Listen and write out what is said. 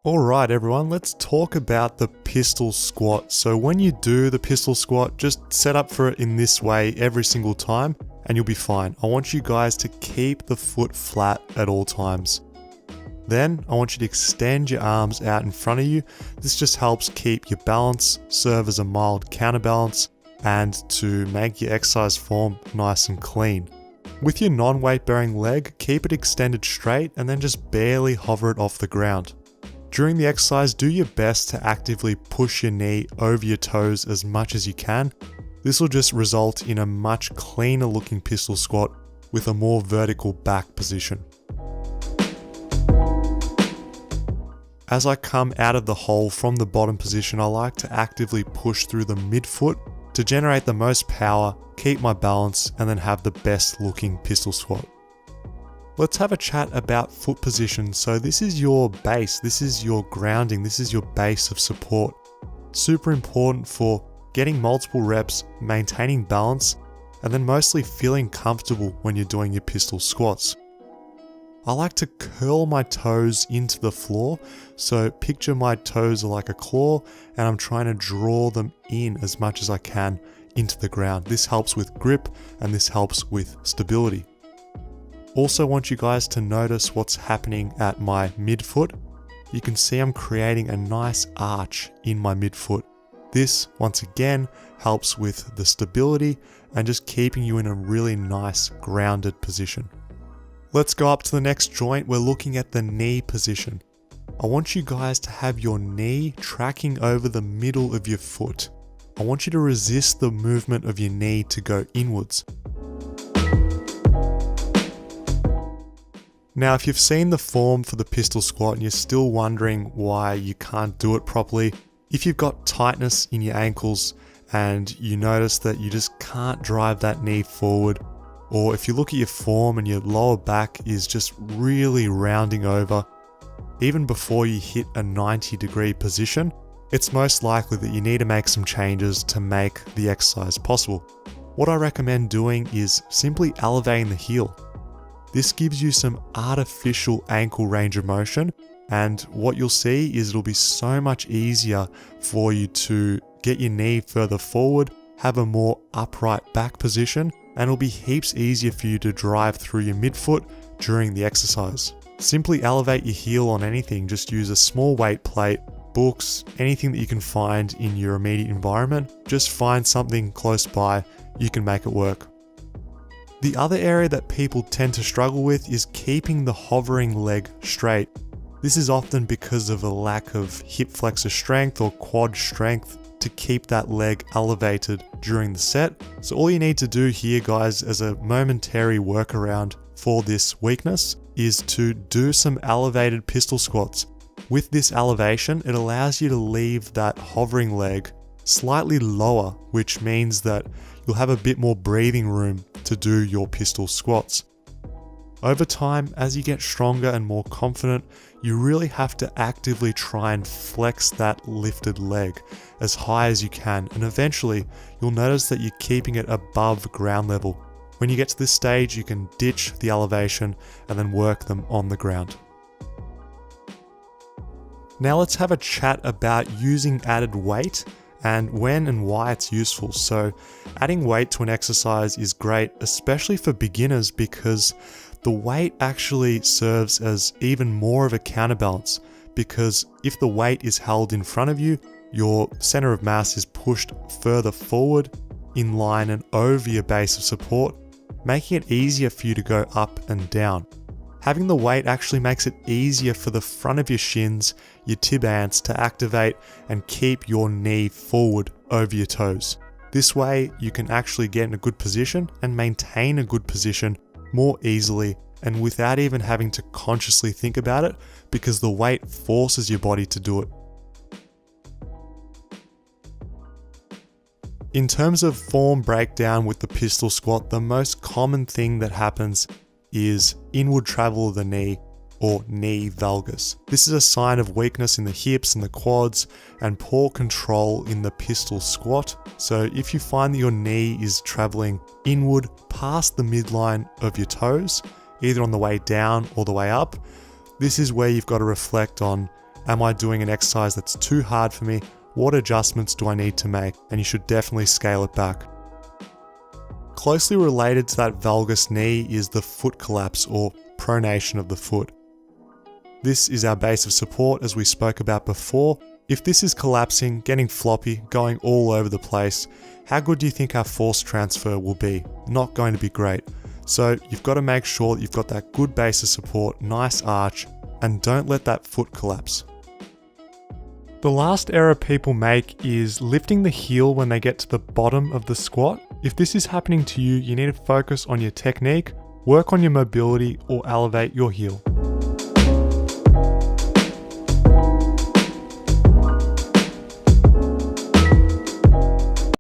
Alright everyone, let's talk about the pistol squat. So when you do the pistol squat, just set up for it in this way every single time and you'll be fine. I want you guys to keep the foot flat at all times. Then I want you to extend your arms out in front of you. This just helps keep your balance, serve as a mild counterbalance, and to make your exercise form nice and clean. With your non-weight bearing leg, keep it extended straight and then just barely hover it off the ground. During the exercise, do your best to actively push your knee over your toes as much as you can. This will just result in a much cleaner looking pistol squat with a more vertical back position. As I come out of the hole from the bottom position, I like to actively push through the midfoot to generate the most power, keep my balance, and then have the best looking pistol squat. Let's have a chat about foot position. So this is your base, this is your grounding, this is your base of support. Super important for getting multiple reps, maintaining balance, and then mostly feeling comfortable when you're doing your pistol squats. I like to curl my toes into the floor, so picture my toes are like a claw and I'm trying to draw them in as much as I can into the ground. This helps with grip and this helps with stability. Also want you guys to notice what's happening at my midfoot. You can see I'm creating a nice arch in my midfoot. This, once again, helps with the stability and just keeping you in a really nice grounded position. Let's go up to the next joint. We're looking at the knee position. I want you guys to have your knee tracking over the middle of your foot. I want you to resist the movement of your knee to go inwards. Now, if you've seen the form for the pistol squat and you're still wondering why you can't do it properly, if you've got tightness in your ankles and you notice that you just can't drive that knee forward, or if you look at your form and your lower back is just really rounding over, even before you hit a 90-degree position, it's most likely that you need to make some changes to make the exercise possible. What I recommend doing is simply elevating the heel. This gives you some artificial ankle range of motion, and what you'll see is it'll be so much easier for you to get your knee further forward, have a more upright back position, and it'll be heaps easier for you to drive through your midfoot during the exercise. Simply elevate your heel on anything, just use a small weight plate, books, anything that you can find in your immediate environment. Just find something close by, you can make it work. The other area that people tend to struggle with is keeping the hovering leg straight. This is often because of a lack of hip flexor strength or quad strength to keep that leg elevated during the set. So all you need to do here, guys, as a momentary workaround for this weakness is to do some elevated pistol squats. With this elevation, it allows you to leave that hovering leg slightly lower, which means that you'll have a bit more breathing room to do your pistol squats. Over time, as you get stronger and more confident, you really have to actively try and flex that lifted leg as high as you can, and eventually you'll notice that you're keeping it above ground level. When you get to this stage, you can ditch the elevation and then work them on the ground. Now let's have a chat about using added weight and when and why it's useful. So adding weight to an exercise is great, especially for beginners, because the weight actually serves as even more of a counterbalance, because if the weight is held in front of you, your center of mass is pushed further forward in line and over your base of support, making it easier for you to go up and down. Having the weight actually makes it easier for the front of your shins, your tib ants, to activate and keep your knee forward over your toes. This way you can actually get in a good position and maintain a good position more easily and without even having to consciously think about it, because the weight forces your body to do it. In terms of form breakdown with the pistol squat, the most common thing that happens is inward travel of the knee, or knee valgus. This is a sign of weakness in the hips and the quads and poor control in the pistol squat. So if you find that your knee is traveling inward past the midline of your toes, either on the way down or the way up, this is where you've got to reflect on Am I doing an exercise that's too hard for me? What adjustments do I need to make? And you should definitely scale it back. Closely related to that valgus knee is the foot collapse or pronation of the foot. This is our base of support, as we spoke about before. If this is collapsing, getting floppy, going all over the place, how good do you think our force transfer will be? Not going to be great. So you've got to make sure that you've got that good base of support, nice arch, and don't let that foot collapse. The last error people make is lifting the heel when they get to the bottom of the squat. If this is happening to you, you need to focus on your technique, work on your mobility, or elevate your heel.